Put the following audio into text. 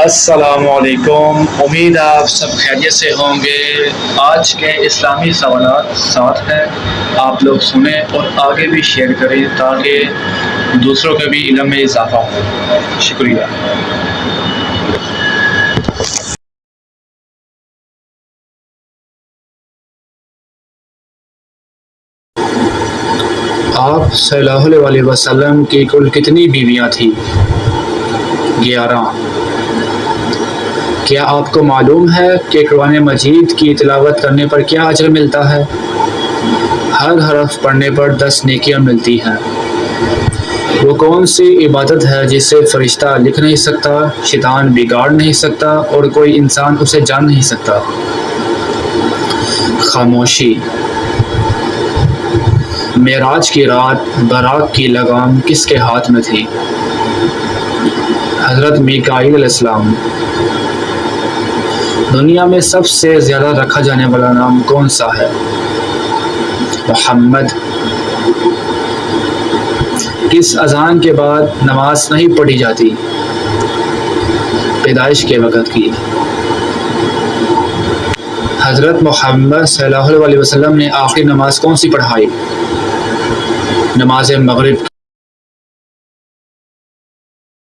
السلام علیکم، امید آپ سب خیریت سے ہوں گے۔ آج کے اسلامی سوالات ساتھ ہیں، آپ لوگ سنیں اور آگے بھی شیئر کریں تاکہ دوسروں کے بھی علم میں اضافہ ہو۔ شکریہ۔ آپ صلی اللہ علیہ وسلم کی کل کتنی بیویاں تھیں؟ 11۔ کیا آپ کو معلوم ہے کہ قرآن مجید کی تلاوت کرنے پر کیا اجر ملتا ہے؟ ہر حرف پڑھنے پر 10 نیکیاں ملتی ہیں۔ وہ کون سی عبادت ہے جسے فرشتہ لکھ نہیں سکتا، شیطان بگاڑ نہیں سکتا اور کوئی انسان اسے جان نہیں سکتا؟ خاموشی۔ معراج کی رات براق کی لگام کس کے ہاتھ میں تھی؟ حضرت میکائیل علیہ السلام۔ دنیا میں سب سے زیادہ رکھا جانے والا نام کون سا ہے؟ محمد۔ کس اذان کے بعد نماز نہیں پڑھی جاتی؟ پیدائش کے وقت کی۔ حضرت محمد صلی اللہ علیہ وسلم نے آخری نماز کون سی پڑھائی؟ نماز مغرب۔